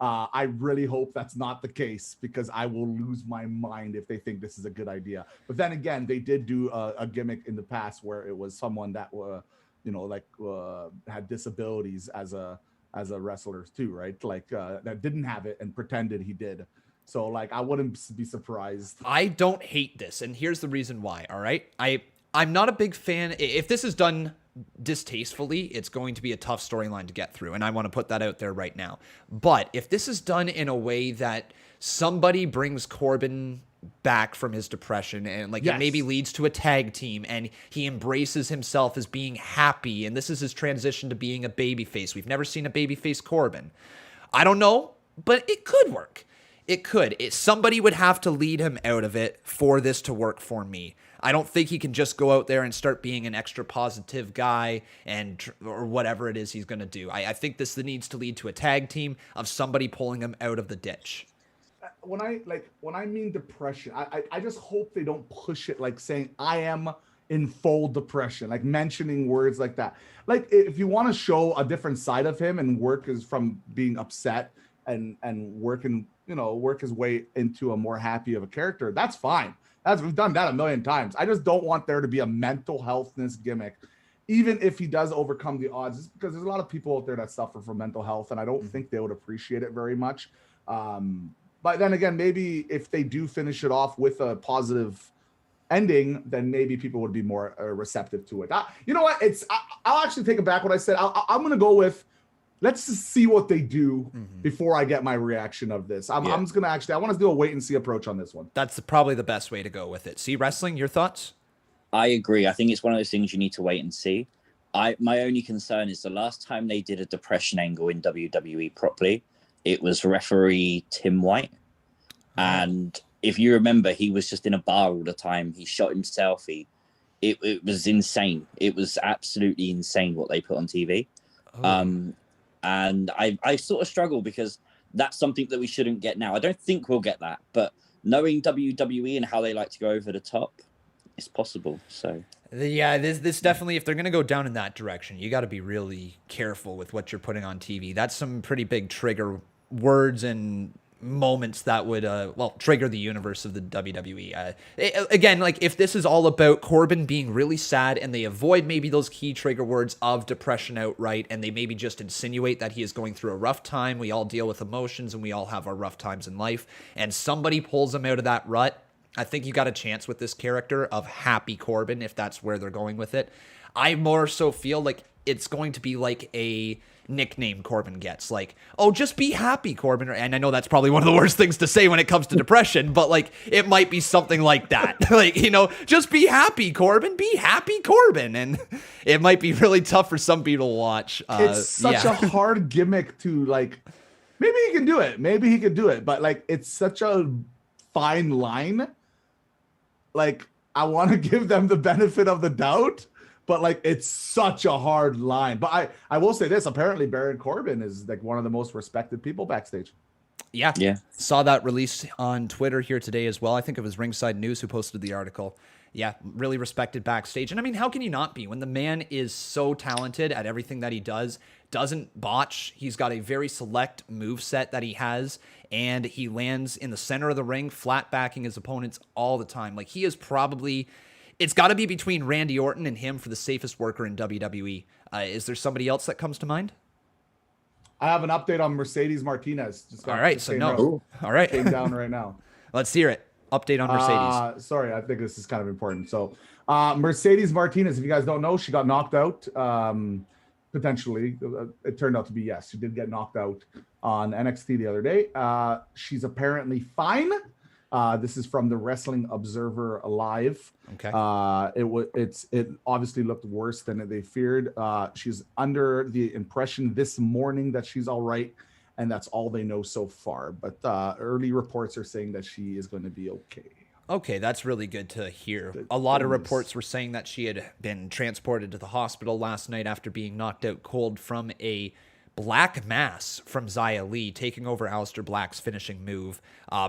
I really hope that's not the case, because I will lose my mind if they think this is a good idea. But then again, they did do a gimmick in the past where it was someone that, had disabilities as a wrestler too, right? Like that didn't have it and pretended he did. So like, I wouldn't be surprised. I don't hate this, and here's the reason why. All right, I'm not a big fan. If this is done distastefully, it's going to be a tough storyline to get through, and I want to put that out there right now. But if this is done in a way that somebody brings Corbin back from his depression, and it maybe leads to a tag team, and he embraces himself as being happy, and this is his transition to being a babyface. We've never seen a babyface Corbin. I don't know, but it could work. It could. Somebody would have to lead him out of it for this to work for me. I don't think he can just go out there and start being an extra positive guy or whatever it is he's going to do. I think this needs to lead to a tag team of somebody pulling him out of the ditch. When I mean depression, I just hope they don't push it like saying I am in full depression, like mentioning words like that. Like if you want to show a different side of him and work is from being upset and work his way into a more happy of a character, that's fine. We've done that a million times. I just don't want there to be a mental healthness gimmick, even if he does overcome the odds, just because there's a lot of people out there that suffer from mental health, and I don't think they would appreciate it very much. But then again, maybe if they do finish it off with a positive ending, then maybe people would be more receptive to it. You know what? I'll actually take it back what I said. I'm going to go with, let's just see what they do before I get my reaction of this. I'm just going to I want to do a wait and see approach on this one. That's probably the best way to go with it. CWrestling, your thoughts? I agree. I think it's one of those things you need to wait and see. My only concern is the last time they did a depression angle in WWE properly, it was referee Tim White. And if you remember, he was just in a bar all the time. He shot himself. It was insane. It was absolutely insane what they put on TV. And I sort of struggle because that's something that we shouldn't get now. I don't think we'll get that, but knowing WWE and how they like to go over the top, it's possible. So yeah, this definitely, if they're going to go down in that direction, you got to be really careful with what you're putting on TV. That's some pretty big trigger words and moments that would trigger the universe of the WWE. Again, like if this is all about Corbin being really sad and they avoid maybe those key trigger words of depression outright, and they maybe just insinuate that he is going through a rough time. We all deal with emotions and we all have our rough times in life, and somebody pulls him out of that rut. I think you got a chance with this character of Happy Corbin, if that's where they're going with it. I more so feel like it's going to be like a nickname Corbin gets, like, oh, just be happy, Corbin. And I know that's probably one of the worst things to say when it comes to depression, but like it might be something like that. Like, just be happy, Corbin, be happy, Corbin. And it might be really tough for some people to watch. It's such a hard gimmick to like, maybe he can do it, but like it's such a fine line. Like I want to give them the benefit of the doubt, but like it's such a hard line. But I will say this, apparently Baron Corbin is like one of the most respected people backstage. Yeah. Saw that release on Twitter here today as well. I think it was Ringside News who posted the article. Yeah, really respected backstage. And I mean, how can you not be when the man is so talented at everything that he does, doesn't botch. He's got a very select move set that he has, and he lands in the center of the ring, flat backing his opponents all the time. Like, he is probably, it's got to be between Randy Orton and him for the safest worker in WWE. Is there somebody else that comes to mind? I have an update on Mercedes Martinez. All right, so no. All right. Came down right now. Let's hear it. Update on Mercedes. Sorry, I think this is kind of important. So, Mercedes Martinez, if you guys don't know, she got knocked out. Potentially, it turned out to be yes. She did get knocked out on NXT the other day. She's apparently fine. This is from the Wrestling Observer Live. Okay. It obviously looked worse than they feared. She's under the impression this morning that she's all right, and that's all they know so far. But early reports are saying that she is going to be okay. Okay, that's really good to hear. A lot of reports were saying that she had been transported to the hospital last night after being knocked out cold from a Black Mass from Xia Li, taking over Aleister Black's finishing move.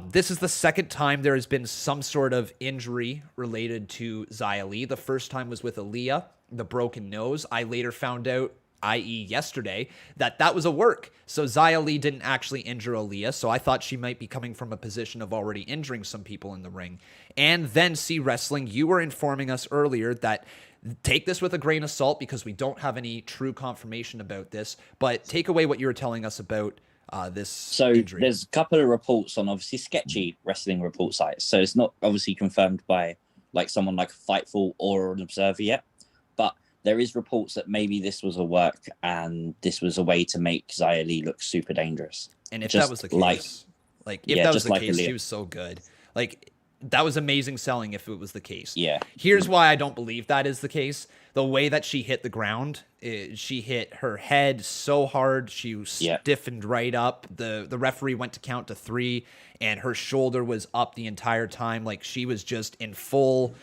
This is the second time there has been some sort of injury related to Xia Li. The first time was with Aaliyah, the broken nose. I later found out, i.e. yesterday, that was a work. So Xia Li didn't actually injure Aaliyah, so I thought she might be coming from a position of already injuring some people in the ring. And then CWrestling, you were informing us earlier that take this with a grain of salt because we don't have any true confirmation about this, but take away what you were telling us about this injury. There's a couple of reports on obviously sketchy wrestling report sites, so it's not obviously confirmed by like someone like Fightful or an Observer yet, but there is reports that maybe this was a work and this was a way to make Xia Li look super dangerous. And if that was the case, she was so good. Like, that was amazing selling if it was the case. Yeah. Here's why I don't believe that is the case. The way that she hit the ground, she hit her head so hard, she stiffened right up. The referee went to count to 3, and her shoulder was up the entire time. Like, she was just in full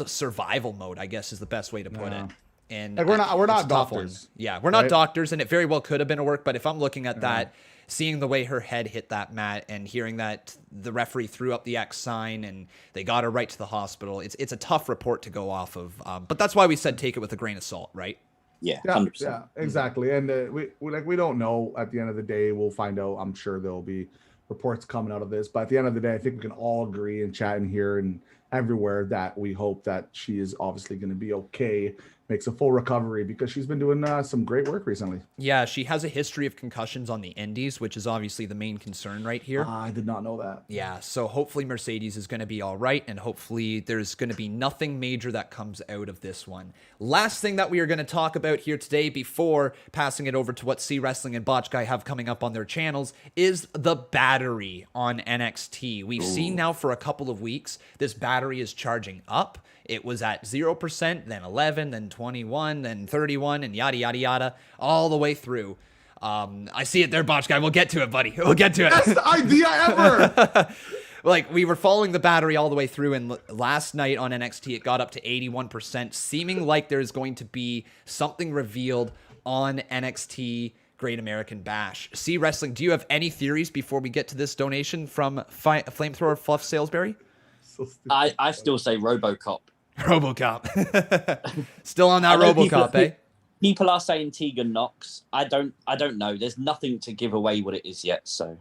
survival mode, I guess is the best way to put it. And like we're not doctors. Yeah, we're not doctors, and it very well could have been a work, but if I'm looking at that, seeing the way her head hit that mat and hearing that the referee threw up the X sign and they got her right to the hospital, it's a tough report to go off of. But that's why we said take it with a grain of salt, right? Yeah, 100%. Yeah, exactly. And we don't know. At the end of the day, we'll find out. I'm sure there'll be reports coming out of this, but at the end of the day, I think we can all agree and chat in here and everywhere that we hope that she is obviously going to be okay, makes a full recovery, because she's been doing some great work recently. Yeah, she has a history of concussions on the indies, which is obviously the main concern right here. I did not know that. Yeah, so hopefully Mercedes is going to be all right, and hopefully there's going to be nothing major that comes out of this one. Last thing that we are going to talk about here today before passing it over to what CWrestling and Botch Guy have coming up on their channels is the battery on NXT. We've seen now for a couple of weeks this battery is charging up. It was at 0%, then 11, then 21, then 31, and yada, yada, yada, all the way through. I see it there, Botch Guy. We'll get to it, buddy. We'll get to it. Best idea ever! Like, we were following the battery all the way through, and last night on NXT, it got up to 81%, seeming like there's going to be something revealed on NXT Great American Bash. CWrestling, do you have any theories before we get to this donation from Flamethrower Fluff Salisbury? So I still say RoboCop. RoboCop. Still on that RoboCop, eh? People are saying Tegan Knox. I don't know. There's nothing to give away what it is yet, so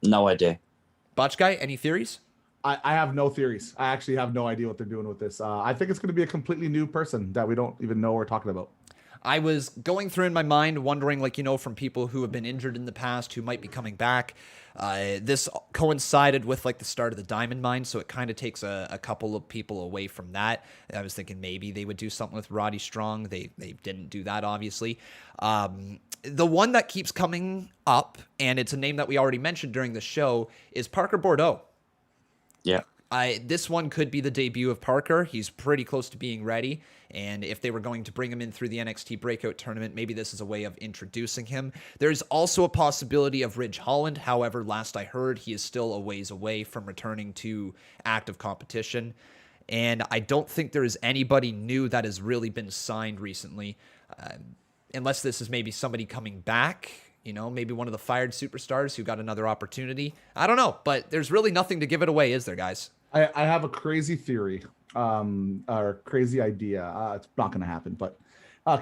no idea. Botch Guy, any theories? I have no theories. I actually have no idea what they're doing with this. I think it's going to be a completely new person that we don't even know we're talking about. I was going through in my mind, wondering, like, from people who have been injured in the past, who might be coming back. This coincided with, like, the start of the Diamond Mine, so it kind of takes a couple of people away from that. I was thinking maybe they would do something with Roddy Strong. They didn't do that, obviously. The one that keeps coming up, and it's a name that we already mentioned during the show, is Parker Bordeaux. Yeah. This one could be the debut of Parker. He's pretty close to being ready. And if they were going to bring him in through the NXT Breakout Tournament, maybe this is a way of introducing him. There's also a possibility of Ridge Holland. However, last I heard, he is still a ways away from returning to active competition. And I don't think there is anybody new that has really been signed recently. Unless this is maybe somebody coming back You know, maybe one of the fired superstars who got another opportunity. I don't know, but there's really nothing to give it away, is there, guys? I have a crazy theory, or crazy idea. It's not going to happen, but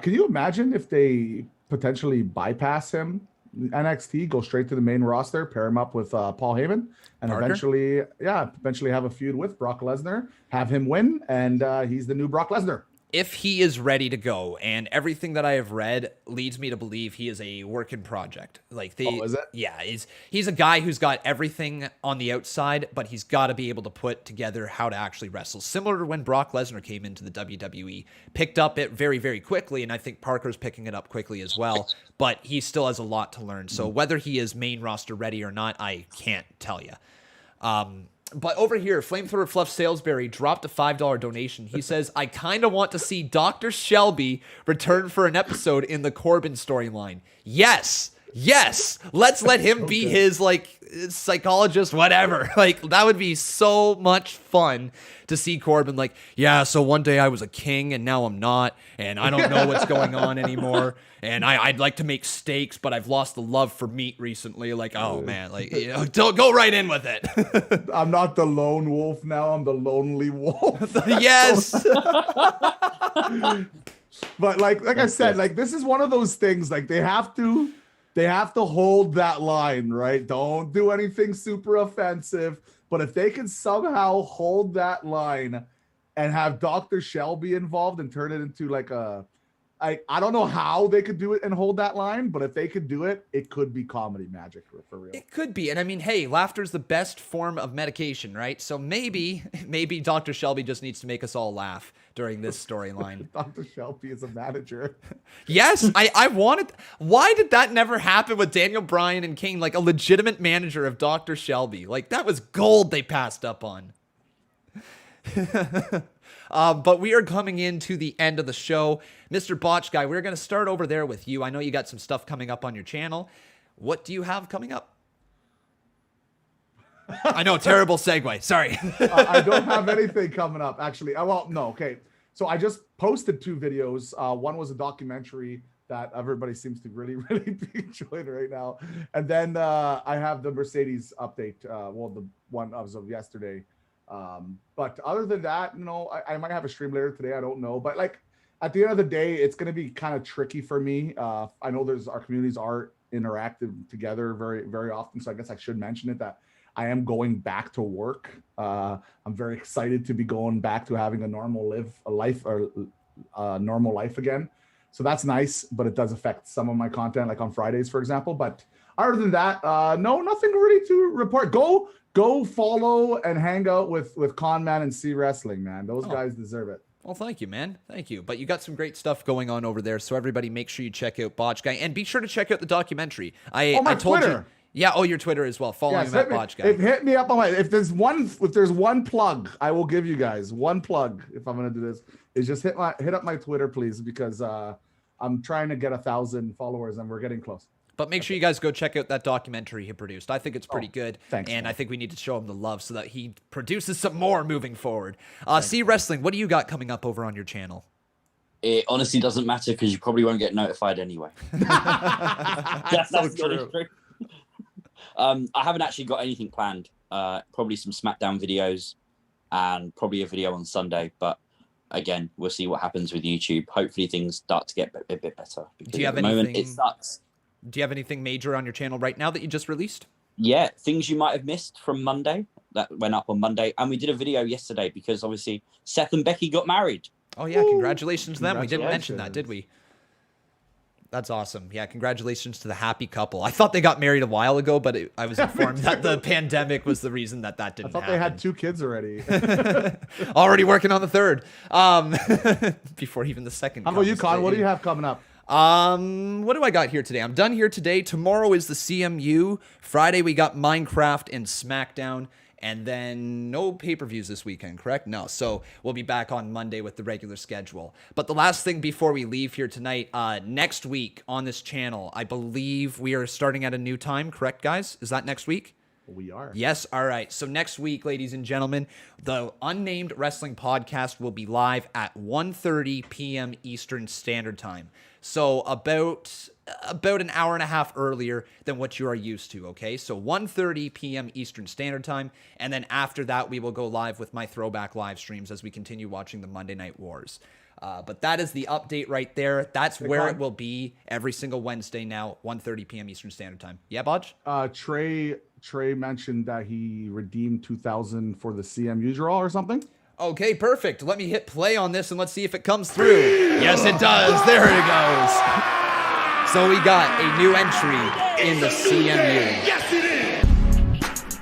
can you imagine if they potentially bypass him, NXT, go straight to the main roster, pair him up with Paul Heyman, and Parker? eventually have a feud with Brock Lesnar, have him win, and he's the new Brock Lesnar. If he is ready to go, and everything that I have read leads me to believe he is a work in project. Like is it? Yeah, he's a guy who's got everything on the outside, but he's got to be able to put together how to actually wrestle. Similar to when Brock Lesnar came into the WWE, picked up it very, very quickly, and I think Parker's picking it up quickly as well. But he still has a lot to learn. So whether he is main roster ready or not, I can't tell you. But over here, Flamethrower Fluff Salisbury dropped a $5 donation. He says, I kind of want to see Dr. Shelby return for an episode in the Corbin storyline. Yes. Let's let him be his, psychologist, whatever. That would be so much fun to see Corbin so one day I was a king and now I'm not, and I don't know what's going on anymore, and I'd like to make steaks, but I've lost the love for meat recently. Don't go right in with it. I'm not the lone wolf now, I'm the lonely wolf. Yes. But like I said, this is one of those things, they have to hold that line, right? Don't do anything super offensive. But if they can somehow hold that line and have Dr. Shelby involved and turn it into I don't know how they could do it and hold that line, but if they could do it, it could be comedy magic for real. It could be. And I mean, hey, laughter's the best form of medication, right? So maybe Dr. Shelby just needs to make us all laugh during this storyline. Dr. Shelby is a manager. Yes, I wanted. Why did that never happen with Daniel Bryan and Kane? A legitimate manager of Dr. Shelby. That was gold they passed up on. But we are coming into the end of the show. Mr. Botch Guy, we're going to start over there with you. I know you got some stuff coming up on your channel. What do you have coming up? I know, terrible segue. Sorry. I don't have anything coming up, actually. Okay. So I just posted 2 videos. One was a documentary that everybody seems to really, really be enjoying right now. And then I have the Mercedes update. The one as of yesterday. But other than that, I might have a stream later today. I don't know. But at the end of the day, it's going to be kind of tricky for me. I know our communities are interactive together very, very often. So I guess I should mention it that I am going back to work. I'm very excited to be going back to having a normal life again. So that's nice, but it does affect some of my content, like on Fridays, for example. But other than that, no, nothing really to report. Go follow and hang out with Conman and CWrestling, man. Those guys deserve it. Well, thank you, man. Thank you. But you got some great stuff going on over there. So everybody make sure you check out Botch Guy. And be sure to check out the documentary. I told Twitter. You. Yeah, your Twitter as well. Follow him at Botch Guy. Hit me up on if there's one plug, I will give you guys one plug if I'm gonna do this. Is just hit up my Twitter, please, because I'm trying to get 1,000 followers and we're getting close. But make sure you guys go check out that documentary he produced. I think it's pretty good. Thanks, and man. I think we need to show him the love so that he produces some more moving forward. CWrestling, what do you got coming up over on your channel? It honestly doesn't matter because you probably won't get notified anyway. That's so true. I haven't actually got anything planned. Probably some Smackdown videos and probably a video on Sunday. But again, we'll see what happens with YouTube. Hopefully things start to get a bit better. Do you have at the moment, it sucks. Do you have anything major on your channel right now that you just released? Yeah, things you might have missed from Monday that went up on Monday. And we did a video yesterday because obviously Seth and Becky got married. Oh, yeah. Congratulations to them. We didn't mention that, did we? That's awesome. Yeah, congratulations to the happy couple. I thought they got married a while ago, but I was informed that the pandemic was the reason that didn't happen. I thought they had 2 kids already. Already working on the 3rd. Before even the 2nd. How about you, Con? What do you have coming up? What do I got here today? I'm done here today. Tomorrow is the CMU. Friday we got Minecraft and Smackdown. And then no pay-per-views this weekend, correct? No. So we'll be back on Monday with the regular schedule. But the last thing before we leave here tonight, next week on this channel, I believe we are starting at a new time, correct, guys? Is that next week? We are. Yes. All right. So next week, ladies and gentlemen, the UnNamed Wrestling Podcast will be live at 1:30 p.m. Eastern Standard Time. So about an hour and a half earlier than what you are used to, okay? So 1:30 p.m. Eastern Standard Time, and then after that, we will go live with my throwback live streams as we continue watching the Monday Night Wars. But that is the update right there. That's where it will be every single Wednesday now, 1:30 p.m. Eastern Standard Time. Yeah, Botch? Trey mentioned that he redeemed 2,000 for the CMU draw or something. Okay, perfect. Let me hit play on this and let's see if it comes through. Yes, it does. There it goes. So we got a new entry in the CMU. Yes, it is.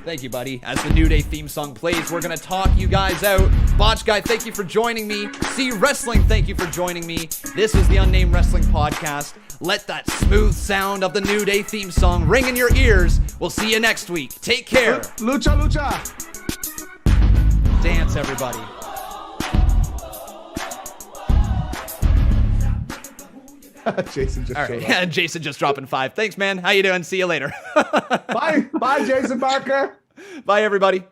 Thank you, buddy. As the New Day theme song plays, we're going to talk you guys out. Botch Guy, thank you for joining me. CWrestling, thank you for joining me. This is the UnNamed Wrestling Podcast. Let that smooth sound of the New Day theme song ring in your ears. We'll see you next week. Take care. Lucha, lucha. Dance, everybody. Jason just showed up. Yeah, Jason just dropping 5. Thanks, man. How you doing? See you later. Bye, Jason Barker. Bye, everybody.